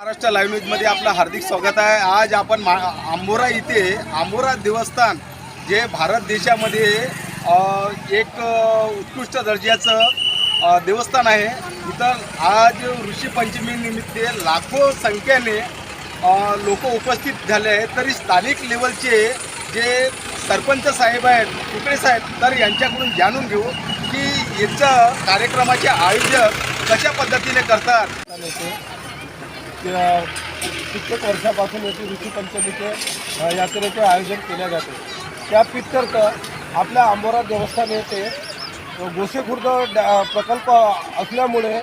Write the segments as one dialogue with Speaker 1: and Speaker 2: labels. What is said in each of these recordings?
Speaker 1: Maharashtra live news मध्ये आपलं हार्दिक स्वागत आहे। आज आपण आंबोरा इथे आंबोरा देवस्थान जे भारत देशामध्ये एक उत्कृष्ट दर्जाचं देवस्थान आहे। इथं आज ऋषी पंचमी निमित्त लाखो संख्येने लोक उपस्थित झाले आहेत। तरी स्थानिक लेवलचे जे सरपंच साहेब आहेत, कुकडे साहेब, तर यांच्याकडून जाणून घेऊ की याचं कार्यक्रमाचे आयोजक कशा पद्धतीने करतात।
Speaker 2: कित्येक वर्षापासून येथे ऋषी पंचमीचे यात्रेचे आयोजन केले जाते। त्या प्रित्यर्थ आपल्या आंबोरा देवस्थान येथे गोसेखुर्द प्रकल्प असल्यामुळे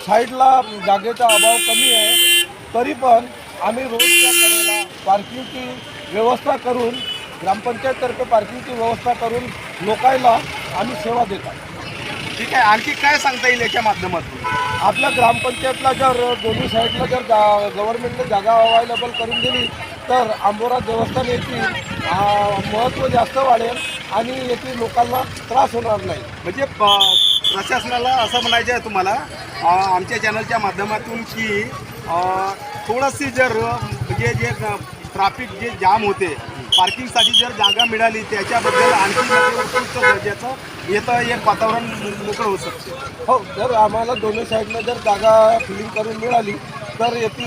Speaker 2: साईडला जागेचा अभाव कमी आहे। तरी पण आम्ही रोडच्या कडेला पार्किंगची व्यवस्था करून ग्रामपंचायततर्फे पार्किंगची व्यवस्था करून लोकांना आम्ही सेवा देतो।
Speaker 1: ठीक आहे, आणखी काय सांगता येईल याच्या माध्यमातून?
Speaker 2: आपल्या ग्रामपंचायतला जर दोन्ही साईडला जर गव्हर्नमेंटने जागा अवेलेबल करून दिली तर आंबोरा देवस्थान येथील महत्त्व जास्त वाढेल आणि येथील लोकांना त्रास होणार नाही।
Speaker 1: म्हणजे प्रशासनाला असं म्हणायचं आहे तुम्हाला आमच्या चॅनलच्या माध्यमातून की थोडीशी जर म्हणजे जे ट्रॅफिक जे जाम होते पार्किंगसाठी जर जागा मिळाली त्याच्याबद्दल आणखी उत्कृष्ट दर्जाचं येतं एक वातावरण मोकळं होऊ शकते।
Speaker 2: हो, जर आम्हाला दोन्ही साईडला जर जागा फिलिंग करून मिळाली तर याची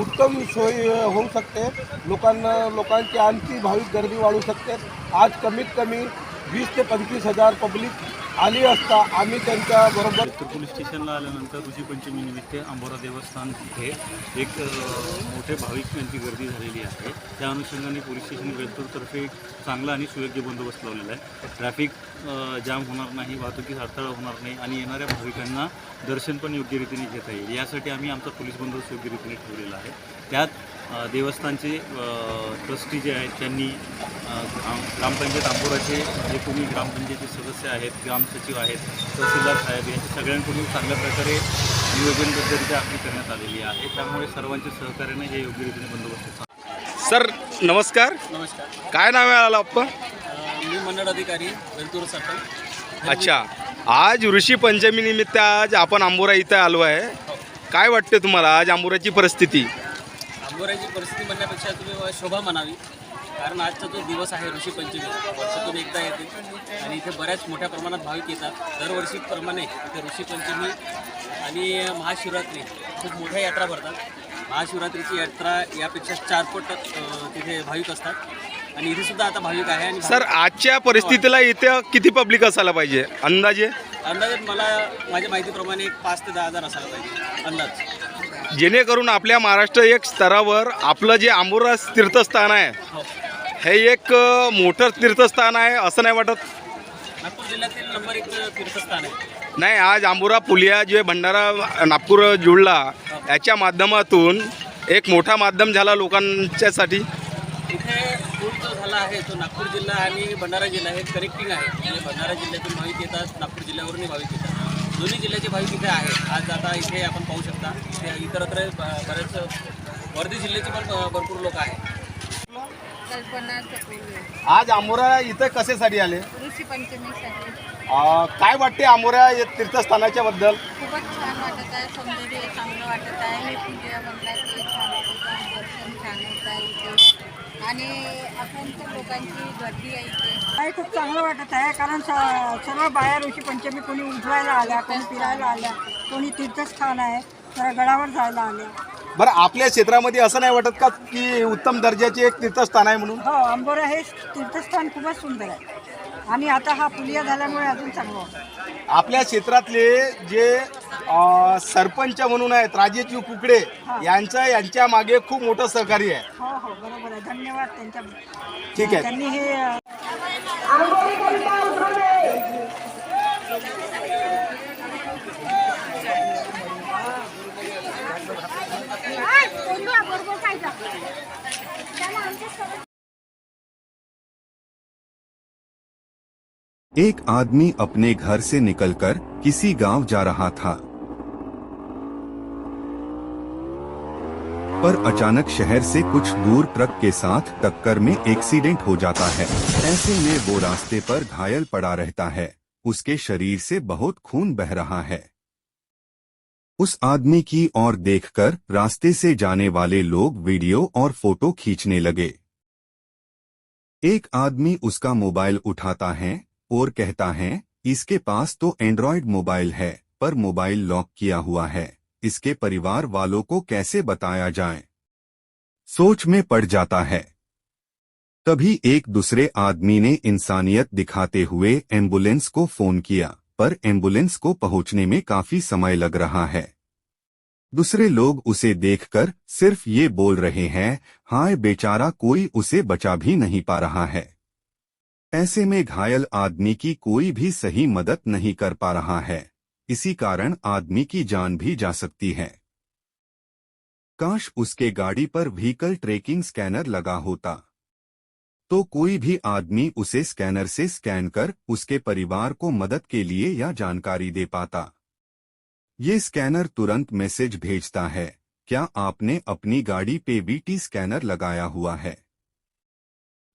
Speaker 2: उत्तम सोय होऊ शकते। लोकांची आणखी भाविक गर्दी वाढू शकते। आज कमीत कमी 20 ते 25 हजार पब्लिक आली असता आम्ही त्यांच्याबरोबर
Speaker 3: पोलीस स्टेशनला आल्यानंतर ऋषी पंचमी निमित्त आंबोरा देवस्थान इथे एक मोठे भाविक यांची गर्दी झालेली आहे। त्या अनुषंगाने पोलीस स्टेशन वेल्तूरतर्फे चांगला आणि सुयोग्य बंदोबस्त लावलेला आहे। ट्रॅफिक जाम होणार नाही, वाहतुकीस अडथळा होणार नाही आणि येणाऱ्या भाविकांना दर्शन पण योग्य रीतीने घेता येईल यासाठी आम्ही आमचा पोलीस बंदोबस्त योग्य रीतीने ठेवलेला आहे। त्यात देवस्थानचे ट्रस्टी जे आहेत त्यांनी ग्रामपंचायत आंबोराचे जे कोणी ग्रामपंचायतचे सदस्य आहेत, ग्रामसचिव आहेत, तहसीलदार साहेब यांच्या सगळ्यांकडून चांगल्या प्रकारे नियोजनबद्धरित्या आखणी करण्यात आलेली आहे। त्यामुळे सर्वांच्या सहकार्याने हे योग्य रीतीने बंदोबस्त।
Speaker 1: सर नमस्कार।
Speaker 4: नमस्कार,
Speaker 1: काय नाव आहे आपण?
Speaker 4: मी मंडळ अधिकारी वेल्तूर सटल।
Speaker 1: अच्छा, आज ऋषी पंचमी निमित्त आज आपण आंबोरा इथं आलो आहे। काय वाटते तुम्हाला आज आंबोराची परिस्थिती?
Speaker 4: आंबोऱ्याची परिस्थिती म्हणण्यापेक्षा तुम्ही शोभा म्हणावी, कारण आजचा जो दिवस आहे ऋषी पंचमी वर्षातून एकदा येते आणि इथे बऱ्याच मोठ्या प्रमाणात भाविक येतात। दरवर्षीप्रमाणे इथे ऋषी पंचमी आणि महाशिवरात्री खूप मोठ्या यात्रा भरतात। महाशिवरात्रीची यात्रा यापेक्षा 4 पट तिथे भाविक असतात आणि इथे सुद्धा आता भाविक आहे। आणि
Speaker 1: सर आजच्या परिस्थितीला इथे किती पब्लिक असायला पाहिजे अंदाजे?
Speaker 4: मला माझ्या माहितीप्रमाणे एक 5 ते 10 हजार असायला पाहिजे अंदाज,
Speaker 1: जेणेकरून आपल्या महाराष्ट्र एक स्तरावर आपलं जे आंबोरा तीर्थस्थान आहे हे एक मोठं तीर्थस्थान आहे असं नाही वाटत?
Speaker 4: नागपूर जिल्ह्यातील नंबर 1 तीर्थस्थान आहे।
Speaker 1: नाही, आज आंबोरा पुलिया जे भंडारा नागपूर जुळला याच्या माध्यमातून एक मोठा माध्यम झाला लोकांच्यासाठी।
Speaker 4: इथे पूल जो झाला आहे तो नागपूर जिल्हा आणि भंडारा जिल्हा हे कनेक्टिंग आहे। म्हणजे भंडारा जिल्ह्यातून भाविक येतात, नागपूर जिल्ह्यावरूनही भाविक येतात, दोन्ही जिल्ह्याचे भाविक इथे आहेत। आज आता इथे आपण पाहू शकता इतरत्र बरेच वर्धा जिल्ह्याचे पण भरपूर लोक आहेत।
Speaker 1: आज आंबोरा इथं कशासाठी आले?
Speaker 5: ऋषी पंचमीसाठी।
Speaker 1: काय वाटते आंबोरा या तीर्थस्थानाच्या बद्दल?
Speaker 5: खूपच छान वाटत आहे, सौंदर्य चांगलं वाटत आहे। हे पूजा मंडळाचे छान वाटत आहे, दर्शन छान होत आहे इथे आणि असंख्य लोकांची गर्दी आहे इथे।
Speaker 6: खूप चांगलं वाटत आहे, कारण सर्व बाया ऋषी पंचमी कोणी उजवायला आल्या, कोणी फिरायला आल्या, कोणी तीर्थस्थान आहे तर गडावर जायला आल्या।
Speaker 1: बरं, आपल्या क्षेत्रामध्ये असं नाही वाटत का की उत्तम दर्जाचे एक तीर्थस्थान आहे म्हणून?
Speaker 6: हो, आंबोरा हे तीर्थस्थान खूपच सुंदर आहे आणि आता हा पुलिया झाल्यामुळे अजून चांगलं वाटतं।
Speaker 1: आपल्या क्षेत्रातले जे सरपंच म्हणून आहेत राजेशजी कुकडे यांच्या मागे खूप मोठं सहकार्य आहे।
Speaker 6: हो हो, बरोबर आहे, धन्यवाद त्यांच्या।
Speaker 1: ठीक आहे,
Speaker 6: त्यांनी हे
Speaker 7: एक आदमी अपने घर से निकलकर किसी गांव जा रहा था, पर अचानक शहर से कुछ दूर ट्रक के साथ टक्कर में एक्सीडेंट हो जाता है। ऐसे में वो रास्ते पर घायल पड़ा रहता है। उसके शरीर से बहुत खून बह रहा है। उस आदमी की ओर देखकर रास्ते से जाने वाले लोग वीडियो और फोटो खींचने लगे। एक आदमी उसका मोबाइल उठाता है और कहता है, इसके पास तो एंड्रॉयड मोबाइल है, पर मोबाइल लॉक किया हुआ है, इसके परिवार वालों को कैसे बताया जाए। सोच में पड़ जाता है। तभी एक दूसरे आदमी ने इंसानियत दिखाते हुए एम्बुलेंस को फोन किया, पर एम्बुलेंस को पहुंचने में काफी समय लग रहा है। दूसरे लोग उसे देखकर सिर्फ ये बोल रहे हैं, हाय बेचारा, कोई उसे बचा भी नहीं पा रहा है। ऐसे में घायल आदमी की कोई भी सही मदद नहीं कर पा रहा है, इसी कारण आदमी की जान भी जा सकती है। काश उसके गाड़ी पर व्हीकल ट्रैकिंग स्कैनर लगा होता, तो कोई भी आदमी उसे स्कैनर से स्कैन कर उसके परिवार को मदद के लिए या जानकारी दे पाता। ये स्कैनर तुरंत मैसेज भेजता है, क्या आपने अपनी गाड़ी पे बीटी स्कैनर लगाया हुआ है?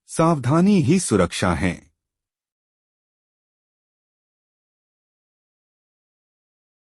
Speaker 7: सावधानी ही सुरक्षा है।